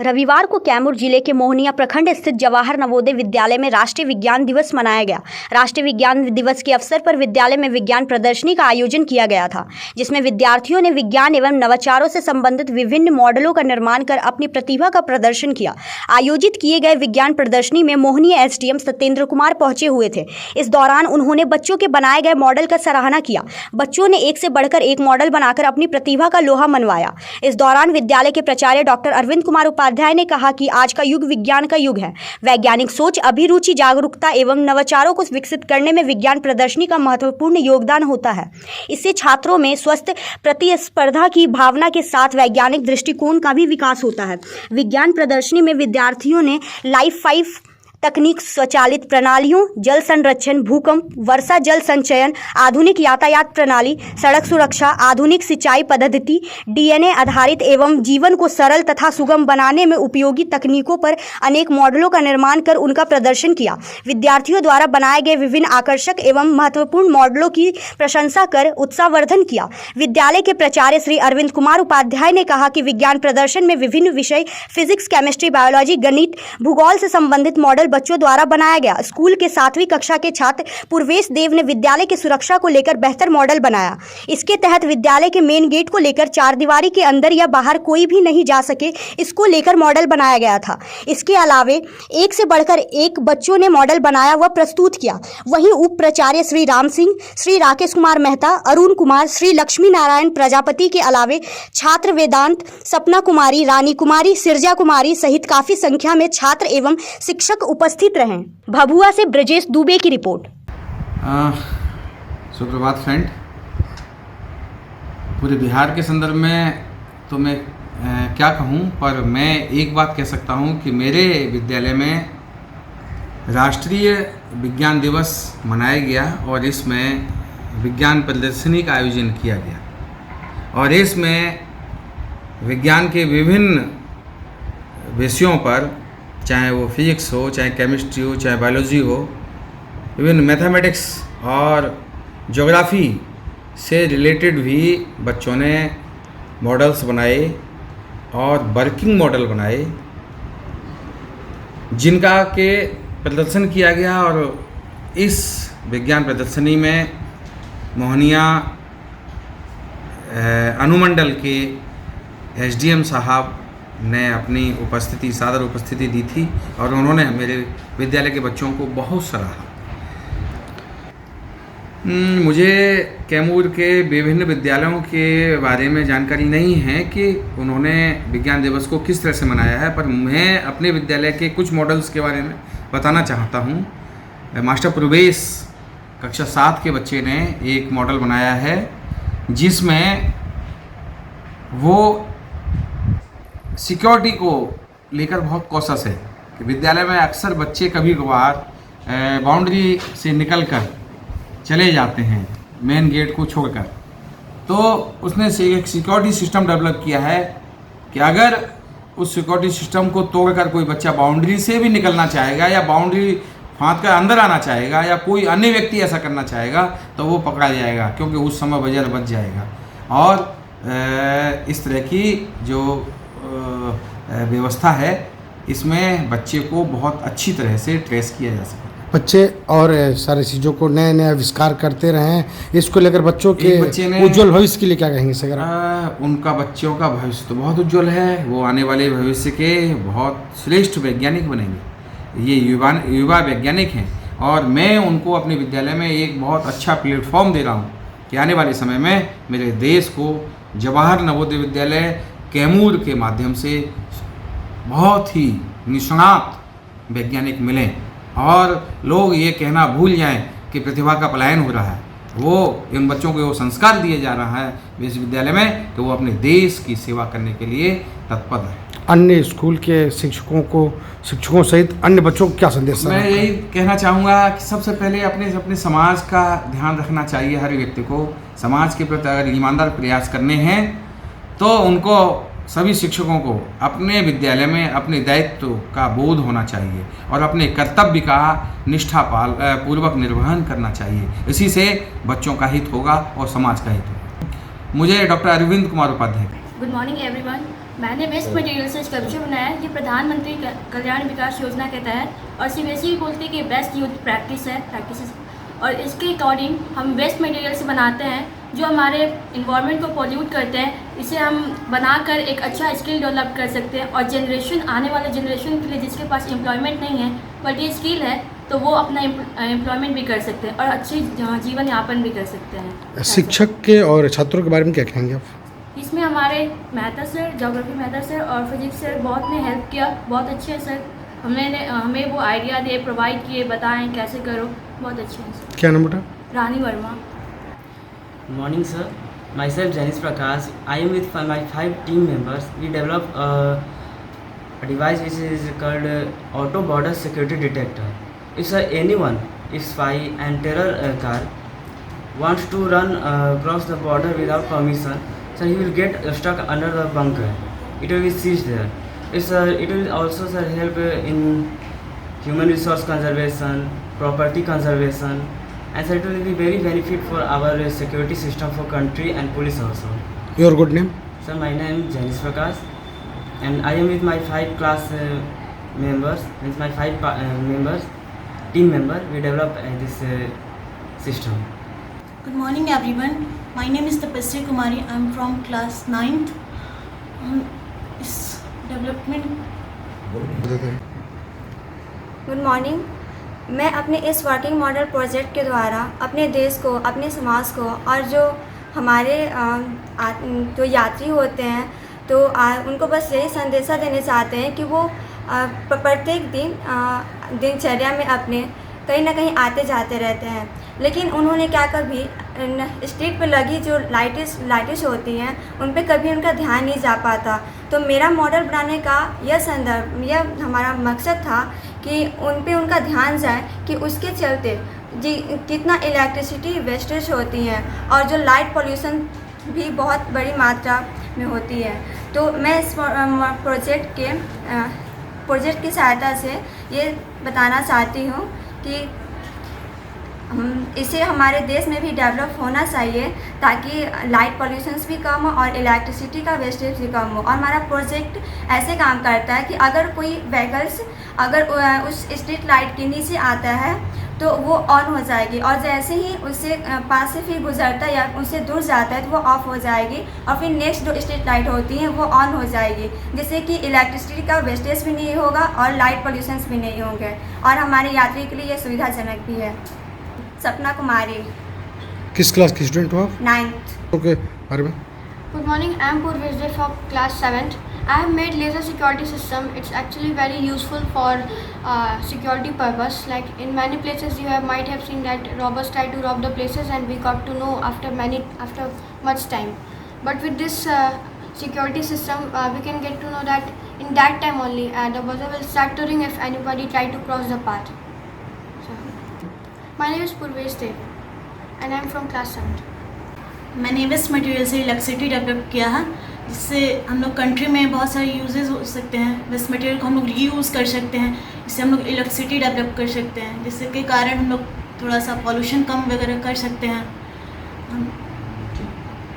रविवार को कैमूर जिले के मोहनिया प्रखंड स्थित जवाहर नवोदय विद्यालय में राष्ट्रीय विज्ञान दिवस मनाया गया। राष्ट्रीय विज्ञान दिवस के अवसर पर विद्यालय में विज्ञान प्रदर्शनी का आयोजन किया गया था, जिसमें विद्यार्थियों ने विज्ञान एवं नवाचारों से संबंधित विभिन्न मॉडलों का निर्माण कर अपनी प्रतिभा का प्रदर्शन किया। आयोजित किए गए विज्ञान प्रदर्शनी में मोहनिया एसडीएम सत्येंद्र कुमार पहुंचे हुए थे। इस दौरान उन्होंने बच्चों के बनाए गए मॉडल का सराहना किया। बच्चों ने एक से बढ़कर एक मॉडल बनाकर अपनी प्रतिभा का लोहा मनवाया। इस दौरान विद्यालय के प्राचार्य डॉक्टर अरविंद कुमार उपाध्याय ने कहा कि आज का युग विज्ञान का युग है। वैज्ञानिक सोच, अभिरुचि, जागरूकता एवं नवाचारों को विकसित करने में विज्ञान प्रदर्शनी का महत्वपूर्ण योगदान होता है। इससे छात्रों में स्वस्थ प्रतिस्पर्धा की भावना के साथ वैज्ञानिक दृष्टिकोण का भी विकास होता है। विज्ञान प्रदर्शनी में विद्यार्थियों ने लाइफ 5 तकनीक, स्वचालित प्रणालियों, जल संरक्षण, भूकंप, वर्षा जल संचयन, आधुनिक यातायात प्रणाली, सड़क सुरक्षा, आधुनिक सिंचाई पद्धति, डीएनए आधारित एवं जीवन को सरल तथा सुगम बनाने में उपयोगी तकनीकों पर अनेक मॉडलों का निर्माण कर उनका प्रदर्शन किया। विद्यार्थियों द्वारा बनाए गए विभिन्न आकर्षक एवं महत्वपूर्ण मॉडलों की प्रशंसा कर उत्साहवर्धन किया। विद्यालय के प्राचार्य श्री अरविंद कुमार उपाध्याय ने कहा कि विज्ञान प्रदर्शन में विभिन्न विषय फिजिक्स, केमिस्ट्री, बायोलॉजी, गणित, भूगोल से संबंधित मॉडल बच्चों द्वारा बनाया गया। स्कूल के 7वीं कक्षा के छात्र पूर्वेश देव ने विद्यालय की सुरक्षा को लेकर बेहतर मॉडल बनाया। इसके तहत विद्यालय के मेन गेट को लेकर चारदीवारी के अंदर या बाहर कोई भी नहीं जा सके, इसको लेकर मॉडल बनाया गया था। इसके अलावे एक से बढ़कर एक बच्चों ने मॉडल बनाया व प्रस्तुत किया। वहीं उप प्राचार्य श्री राम सिंह, श्री राकेश कुमार मेहता, अरुण कुमार, श्री लक्ष्मी नारायण प्रजापति के अलावे छात्र वेदांत, सपना कुमारी, रानी कुमारी, सिरजा कुमारी सहित काफी संख्या में छात्र एवं शिक्षक उपस्थित रहे। भभुआ से ब्रजेश दुबे की रिपोर्ट। सुप्रभात फ्रेंड। पूरे बिहार के संदर्भ में तो मैं क्या कहूँ, पर मैं एक बात कह सकता हूँ कि मेरे विद्यालय में राष्ट्रीय विज्ञान दिवस मनाया गया और इसमें विज्ञान प्रदर्शनी का आयोजन किया गया और इसमें विज्ञान के विभिन्न विषयों पर, चाहे वो फिजिक्स हो, चाहे केमिस्ट्री हो, चाहे बायोलॉजी हो, विभिन्न मैथमेटिक्स और ज्योग्राफी से रिलेटेड भी बच्चों ने मॉडल्स बनाए और वर्किंग मॉडल बनाए, जिनका के प्रदर्शन किया गया। और इस विज्ञान प्रदर्शनी में मोहनिया अनुमंडल के एसडीएम साहब ने अपनी सादर उपस्थिति दी थी और उन्होंने मेरे विद्यालय के बच्चों को बहुत सराहा। मुझे कैमूर के विभिन्न विद्यालयों के बारे में जानकारी नहीं है कि उन्होंने विज्ञान दिवस को किस तरह से मनाया है, पर मैं अपने विद्यालय के कुछ मॉडल्स के बारे में बताना चाहता हूँ। मास्टर प्रवेश कक्षा 7 के बच्चे ने एक मॉडल बनाया है, जिसमें वो सिक्योरिटी को लेकर बहुत कॉशस है कि विद्यालय में अक्सर बच्चे कभी कभार बाउंड्री से निकलकर चले जाते हैं मेन गेट को छोड़कर। तो उसने एक सिक्योरिटी सिस्टम डेवलप किया है कि अगर उस सिक्योरिटी सिस्टम को तोड़कर कोई बच्चा बाउंड्री से भी निकलना चाहेगा या बाउंड्री फाँद कर अंदर आना चाहेगा या कोई अन्य व्यक्ति ऐसा करना चाहेगा तो वो पकड़ा जाएगा, क्योंकि उस समय बजर बच जाएगा। और इस तरह की जो व्यवस्था है, इसमें बच्चे को बहुत अच्छी तरह से ट्रेस किया जा सकता है। बच्चे और सारी चीज़ों को नए नए आविष्कार करते रहें, इसको लेकर बच्चों के उज्जवल भविष्य के लिए क्या कहेंगे सर? उनका बच्चों का भविष्य तो बहुत उज्जवल है। वो आने वाले भविष्य के बहुत श्रेष्ठ वैज्ञानिक बनेंगे। ये युवा वैज्ञानिक हैं और मैं उनको अपने विद्यालय में एक बहुत अच्छा प्लेटफॉर्म दे रहा हूँ कि आने वाले समय में मेरे देश को जवाहर नवोदय विद्यालय कैमूर के माध्यम से बहुत ही निष्णात वैज्ञानिक मिलें और लोग ये कहना भूल जाएं कि प्रतिभा का पलायन हो रहा है। वो इन बच्चों को वो संस्कार दिए जा रहा है विश्वविद्यालय में कि वो अपने देश की सेवा करने के लिए तत्पर है। अन्य स्कूल के शिक्षकों सहित अन्य बच्चों को क्या संदेश? मैं यही कहना चाहूँगा कि सबसे पहले अपने समाज का ध्यान रखना चाहिए। हर व्यक्ति को समाज के प्रति अगर ईमानदार प्रयास करने हैं तो उनको सभी शिक्षकों को अपने विद्यालय में अपने दायित्व का बोध होना चाहिए और अपने कर्तव्य का निष्ठा पूर्वक निर्वहन करना चाहिए। इसी से बच्चों का हित होगा और समाज का हित होगा। मुझे doctor Arvind Kumar Upadhyay. Good morning everyone. मैंने वेस्ट मटेरियल से स्कल्पचर बनाया है। ये प्रधानमंत्री कल्याण विकास योजना के तहत और CBSE भी बोलते हैं कि बेस्ट यूथ प्रैक्टिसेस और इसके अकॉर्डिंग हम वेस्ट मटेरियल से बनाते हैं जो हमारे इन्वायरमेंट को पॉल्यूट करते हैं। इसे हम बनाकर एक अच्छा स्किल डेवलप कर सकते हैं और आने वाले जनरेशन के लिए जिसके पास एम्प्लॉयमेंट नहीं है बट ये स्किल है तो वो अपना एम्प्लॉयमेंट भी कर सकते हैं और अच्छी जीवन यापन भी कर सकते हैं। शिक्षक के और छात्रों के बारे में क्या कहेंगे आप? इसमें हमारे Mehta sir, geography Mehta sir और फिजिक्स सर बहुत ने हेल्प किया, बहुत अच्छे सर। हमें वो आइडिया दे, प्रोवाइड किए, बताएं कैसे करो, बहुत अच्छे हैं सर। क्या नाम बेटा? रानी Verma. Morning sir, myself Janice Prakash. I am with my 5 team members. We developed a device which is called Auto Border Security Detector. If anyone, if spy and terror car wants to run across the border without permission, so he will get stuck under the bunker. It will be seized there. It will also sir, help in human resource conservation, property conservation. And so it will be very benefit for our security system for country and police also. Your good name? Sir, my name is Janice Prakash and I am with my 5 class members, means my 5 members, team member, we develop this system. Good morning everyone. My name is Tapasya Kumari. I am from class 9th. इस development good morning. मैं अपने इस working model project के द्वारा अपने देश को, अपने समाज को और जो हमारे जो यात्री होते हैं तो उनको बस यही संदेशा देना चाहते हैं कि वो प्रत्येक दिन दिनचर्या में अपने कहीं ना कहीं आते जाते रहते हैं, लेकिन उन्होंने क्या कभी स्ट्रीट पे लगी जो लाइट्स होती हैं उन पे कभी उनका ध्यान नहीं जा पाता। तो मेरा मॉडल बनाने का यह हमारा मकसद था कि उन पे उनका ध्यान जाए कि उसके चलते जी कितना इलेक्ट्रिसिटी वेस्टेज होती हैं और जो लाइट पोल्यूशन भी बहुत बड़ी मात्रा में होती है। तो मैं इस प्रोजेक्ट की सहायता से ये बताना चाहती हूँ कि इसे हमारे देश में भी डेवलप होना चाहिए ताकि लाइट पोल्यूशंस भी कम हो और इलेक्ट्रिसिटी का वेस्टेज भी कम हो। और हमारा प्रोजेक्ट ऐसे काम करता है कि अगर कोई व्हीकल्स अगर उस स्ट्रीट लाइट के नीचे आता है तो वो ऑन हो जाएगी और जैसे ही उससे पास से फिर गुजरता है या उससे दूर जाता है तो वो ऑफ हो जाएगी और फिर नेक्स्ट जो स्ट्रीट लाइट होती हैं वो ऑन हो जाएगी, जिससे कि इलेक्ट्रिसिटी का वेस्टेज भी नहीं होगा और लाइट पोल्यूशंस भी नहीं होंगे और हमारे यात्री के लिए ये सुविधाजनक भी है। सपना कुमारी। किस क्लास की स्टूडेंट हो आप? 9th। ओके, बारे में। Good morning, I am Purvesh Dey from class 7th. I have made laser security system. It's actually very useful for security purpose. Like in many places you might have seen that robbers try to rob the places and we got to know after much time. But with this security system we can get to know that in that time only the buzzer will start to ring if anybody try to cross the path. So, my name is Purvesh Dey and I am from class 7th. मैंने waste material से electricity develop किया है, जिससे हम लोग country में बहुत सारे यूजेस हो सकते हैं। वेस्ट मटेरियल को हम लोग रीयूज़ कर सकते हैं, इससे हम लोग इलेक्ट्रिसिटी डेवलप कर सकते हैं, जिससे के कारण हम लोग थोड़ा सा पॉल्यूशन कम वगैरह कर सकते हैं।